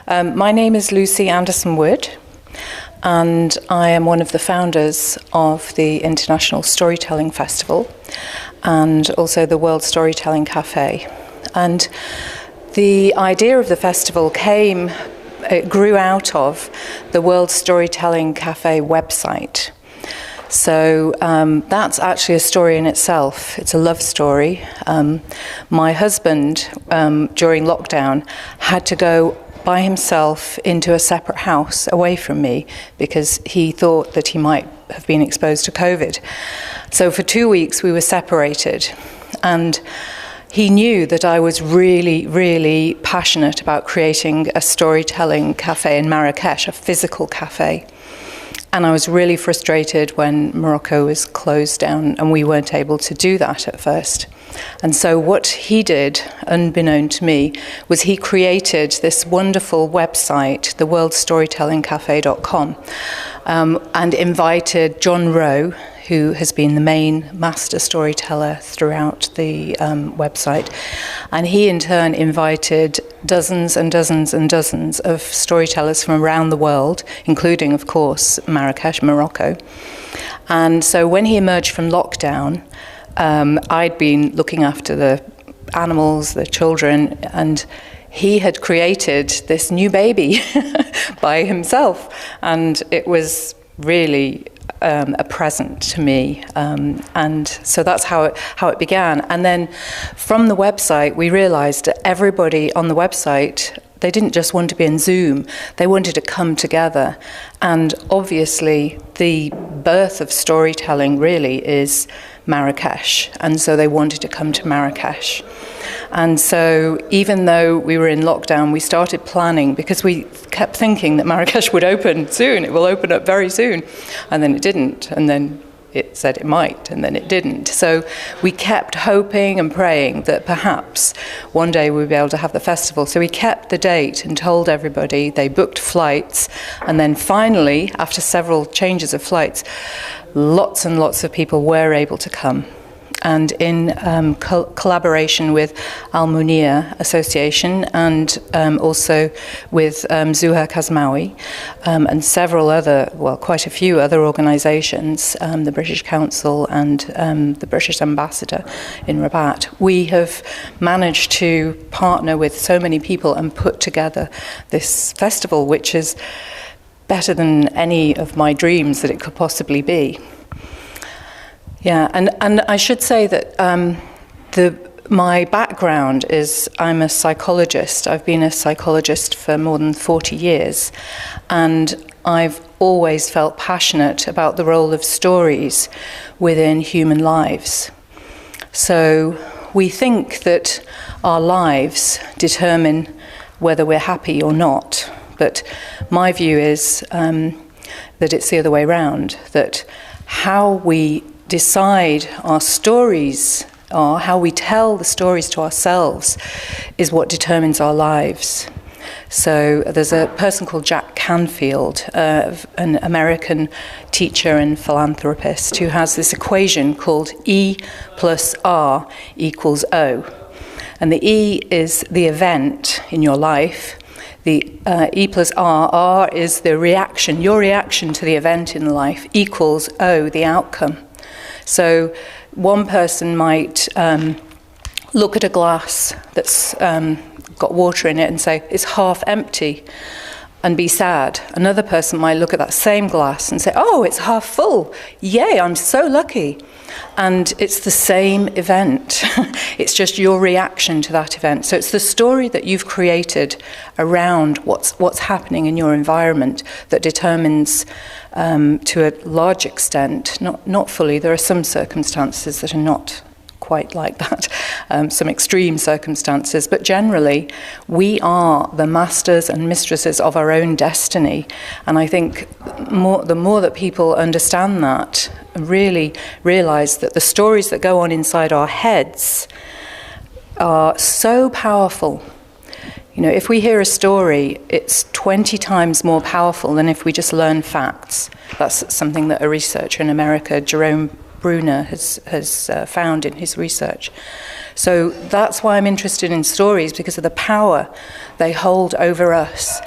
My name is Lucy Anderson-Wood, and I am one of the founders of the International Storytelling Festival and also the World Storytelling Cafe. And the idea of the festival grew out of the World Storytelling Cafe website. So that's actually a story in itself. It's a love story. My husband, during lockdown, had to go by himself into a separate house away from me because he thought that he might have been exposed to COVID. So for 2 weeks we were separated, and he knew that I was really, really passionate about creating a storytelling cafe in Marrakesh, a physical cafe. And I was really frustrated when Morocco was closed down and we weren't able to do that at first. And so what he did, unbeknown to me, was he created this wonderful website, the worldstorytellingcafe.com, and invited John Rowe, who has been the main master storyteller throughout the website. And he in turn invited dozens and dozens and dozens of storytellers from around the world, including, of course, Marrakesh, Morocco. And so when he emerged from lockdown, I'd been looking after the animals, the children, and he had created this new baby by himself. And it was really a present to me, and so that's how it began. And then from the website we realized that everybody on the website, they didn't just want to be in Zoom, they wanted to come together. And obviously the birth of storytelling really is Marrakesh, and so they wanted to come to Marrakesh. And so even though we were in lockdown, we started planning, because we kept thinking that Marrakesh would open soon, it will open up very soon, and then it didn't, and then it said it might, and then it didn't. So we kept hoping and praying that perhaps one day we'd be able to have the festival. So we kept the date and told everybody, they booked flights, and then finally, after several changes of flights, lots and lots of people were able to come. And in collaboration with Al Munir Association and also with Zuha Kazmawi and several other, well, quite a few other organisations, the British Council and the British Ambassador in Rabat, we have managed to partner with so many people and put together this festival, which is better than any of my dreams that it could possibly be. Yeah, and I should say that my background is I'm a psychologist. I've been a psychologist for more than 40 years, and I've always felt passionate about the role of stories within human lives. So we think that our lives determine whether we're happy or not, but my view is that it's the other way around, that how we decide our stories, or how we tell the stories to ourselves, is what determines our lives. So there's a person called Jack Canfield, an American teacher and philanthropist, who has this equation called E plus R equals O. And the E is the event in your life. The E plus R is the reaction, your reaction to the event in life, equals O, the outcome. So one person might look at a glass that's got water in it and say, it's half empty, and be sad. Another person might look at that same glass and say, oh, it's half full. Yay, I'm so lucky. And it's the same event. It's just your reaction to that event. So it's the story that you've created around what's happening in your environment that determines, to a large extent, not fully, there are some circumstances that are not quite like that, some extreme circumstances, but generally we are the masters and mistresses of our own destiny. And I think the more that people understand that, really realise that the stories that go on inside our heads are so powerful. You know, if we hear a story, it's 20 times more powerful than if we just learn facts. That's something that a researcher in America, Jerome Bruner has found in his research. So that's why I'm interested in stories, because of the power they hold over us.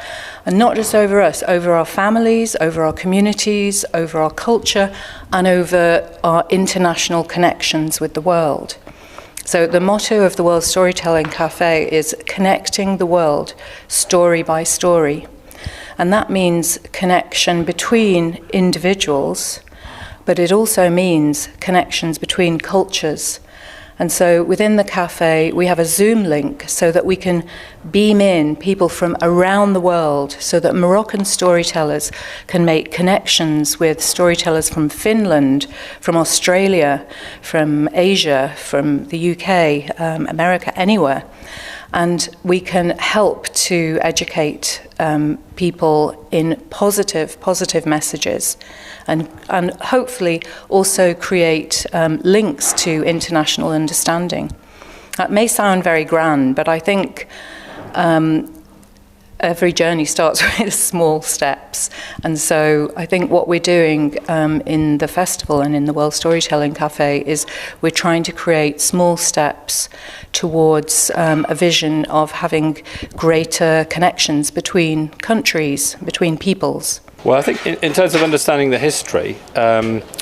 And not just over us, over our families, over our communities, over our culture, and over our international connections with the world. So the motto of the World Storytelling Cafe is connecting the world story by story. And that means connection between individuals, but it also means connections between cultures. And so within the cafe, we have a Zoom link so that we can beam in people from around the world, so that Moroccan storytellers can make connections with storytellers from Finland, from Australia, from Asia, from the UK, America, anywhere. And we can help to educate people in positive messages, and hopefully also create links to international understanding. That may sound very grand, but I think every journey starts with small steps. And so I think what we're doing in the festival and in the World Storytelling Cafe is we're trying to create small steps towards a vision of having greater connections between countries, between peoples. Well, I think in terms of understanding the history,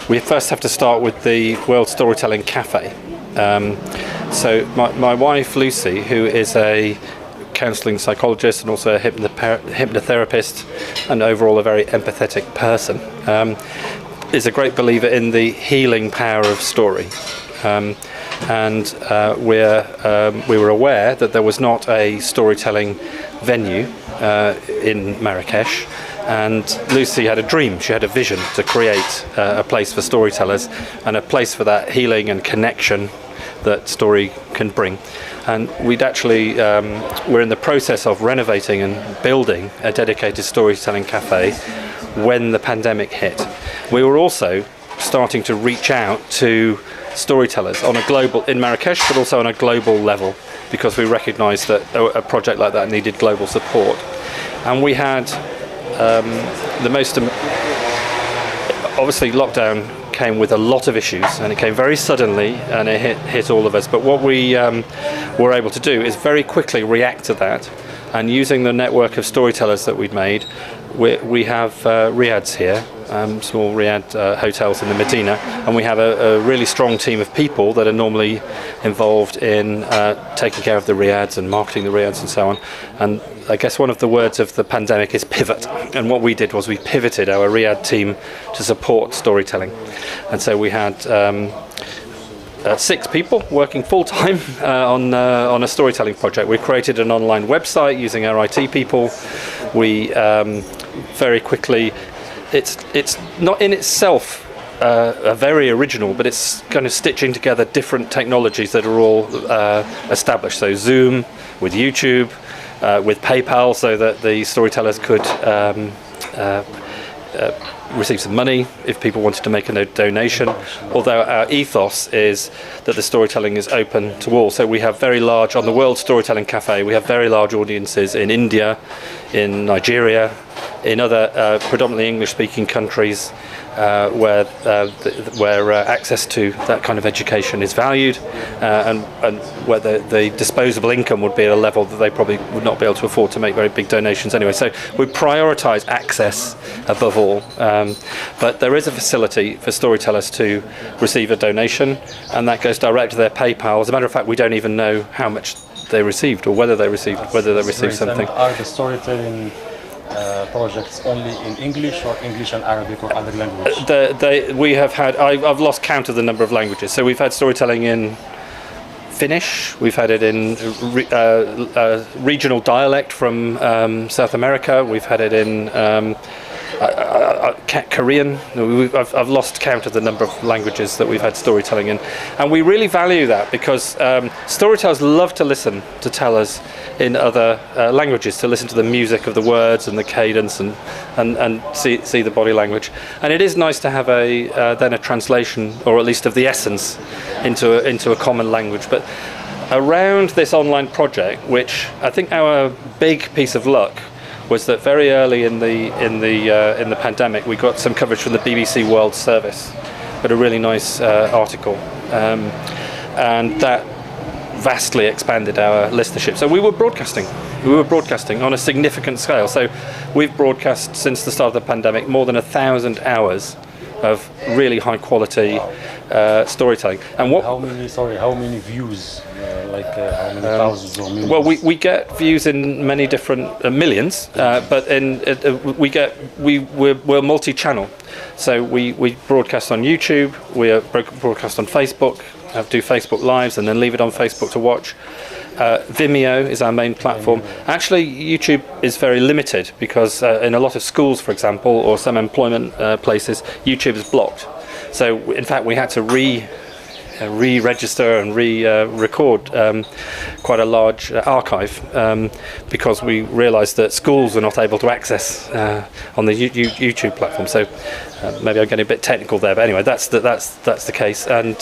we first have to start with the World Storytelling Cafe. So my wife Lucy, who is a counselling psychologist and also a hypnotherapist and overall a very empathetic person, is a great believer in the healing power of story. And we were aware that there was not a storytelling venue in Marrakesh, and Lucy had a dream, she had a vision to create a place for storytellers and a place for that healing and connection that story can bring. And we'd actually, we're in the process of renovating and building a dedicated storytelling cafe when the pandemic hit. We were also starting to reach out to storytellers on a global, in Marrakesh, but also on a global level, because we recognised that a project like that needed global support. And we had obviously lockdown came with a lot of issues, and it came very suddenly, and it hit all of us. But what we were able to do is very quickly react to that, and using the network of storytellers that we'd made, we have riads here, small riad hotels in the Medina, and we have a really strong team of people that are normally involved in taking care of the riads and marketing the riads and so on. And I guess one of the words of the pandemic is pivot, and what we did was we pivoted our riad team to support storytelling. And so we had 6 people working full-time on a storytelling project. We created an online website using our IT people. We very quickly, it's not in itself very original, but it's kind of stitching together different technologies that are all established. So Zoom, with YouTube, with PayPal, so that the storytellers could receive some money if people wanted to make a donation, although our ethos is that the storytelling is open to all. So we have very large, on the World Storytelling Cafe, we have very large audiences in India, in Nigeria, in other predominantly English-speaking countries where access to that kind of education is valued, and where the disposable income would be at a level that they probably would not be able to afford to make very big donations anyway. So we prioritise access above all. But there is a facility for storytellers to receive a donation, and that goes direct to their PayPal. As a matter of fact, we don't even know how much they received or whether they received something. And are the storytelling projects only in English or English and Arabic or other languages? We have had, I've lost count of the number of languages. So we've had storytelling in Finnish, we've had it in regional dialect from South America, we've had it in Korean. I've lost count of the number of languages that we've had storytelling in, and we really value that because storytellers love to listen to tellers in other languages, to listen to the music of the words and the cadence and see the body language. And it is nice to have then a translation, or at least of the essence, into a common language. But around this online project, which I think our big piece of luck was that very early in the pandemic we got some coverage from the BBC World Service, but a really nice article, and that vastly expanded our listenership. So we were broadcasting on a significant scale. So we've broadcast since the start of the pandemic more than 1,000 hours of really high quality storytelling. And how many views? How many thousands or millions? Well, we get views in many different millions, but we're multi-channel. So we broadcast on YouTube, we broadcast on Facebook, do Facebook Lives and then leave it on Facebook to watch. Vimeo is our main platform. Actually, YouTube is very limited because in a lot of schools, for example, or some employment places, YouTube is blocked. So, in fact, we had to re-register and re-record quite a large archive because we realised that schools were not able to access on the YouTube platform. So maybe I'm getting a bit technical there, but anyway, that's the case. And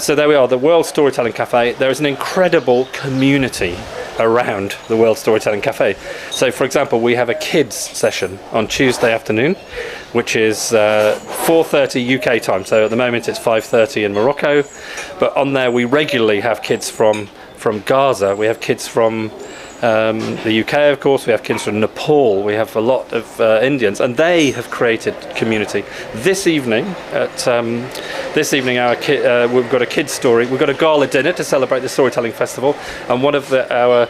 so there we are, the World Storytelling Cafe. There is an incredible community around the World Storytelling Cafe. So, for example, we have a kids session on Tuesday afternoon, which is 4:30 UK time. So at the moment it's 5:30 in Morocco, but on there we regularly have kids from Gaza. We have kids from the UK, of course. We have kids from Nepal. We have a lot of Indians, and they have created community. This evening, we've got a kids' story. We've got a gala dinner to celebrate the Storytelling Festival, and one of our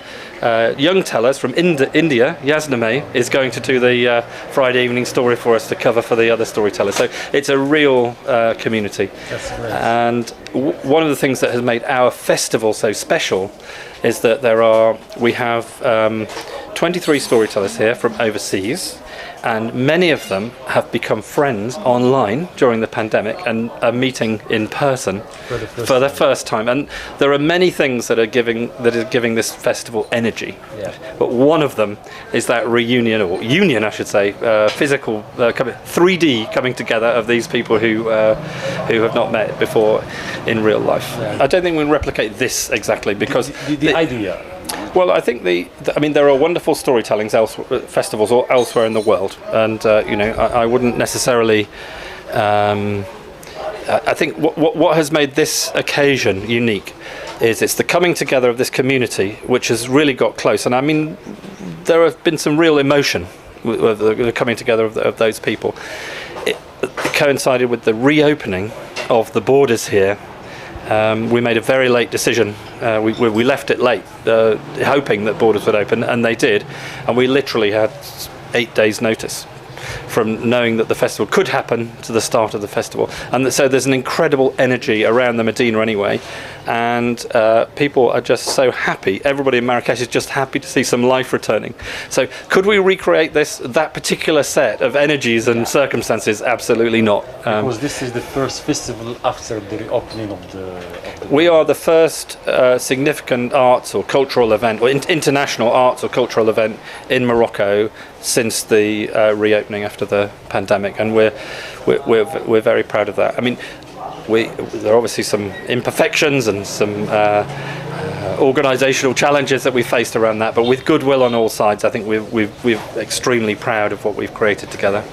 young tellers from India, Yasname, is going to do the Friday evening story for us to cover for the other storytellers. So it's a real community. That's great. And one of the things that has made our festival so special is that we have 23 storytellers here from overseas, and many of them have become friends online during the pandemic and are meeting in person for the first time. And there are many things that are giving this festival energy. Yeah. But one of them is that reunion, or union, I should say, physical 3D coming together of these people who have not met before in real life. Yeah. I don't think we can replicate this exactly because the idea. Well, I think there are wonderful storytelling festivals elsewhere in the world, and I wouldn't necessarily. I think what has made this occasion unique is it's the coming together of this community, which has really got close. And I mean, there have been some real emotion with the coming together of those people. It coincided with the reopening of the borders here. We made a very late decision. We left it late, hoping that borders would open, and they did. And we literally had 8 days' notice from knowing that the festival could happen to the start of the festival. And so there's an incredible energy around the Medina anyway, and people are just so happy. Everybody in Marrakesh is just happy to see some life returning. So could we recreate that particular set of energies and circumstances? Absolutely not. Because this is the first festival after the reopening of the We are the first significant arts or cultural event, or international arts or cultural event in Morocco since the reopening after the pandemic, and we're very proud of that. I mean, there are obviously some imperfections and some organisational challenges that we faced around that, but with goodwill on all sides, I think we're extremely proud of what we've created together.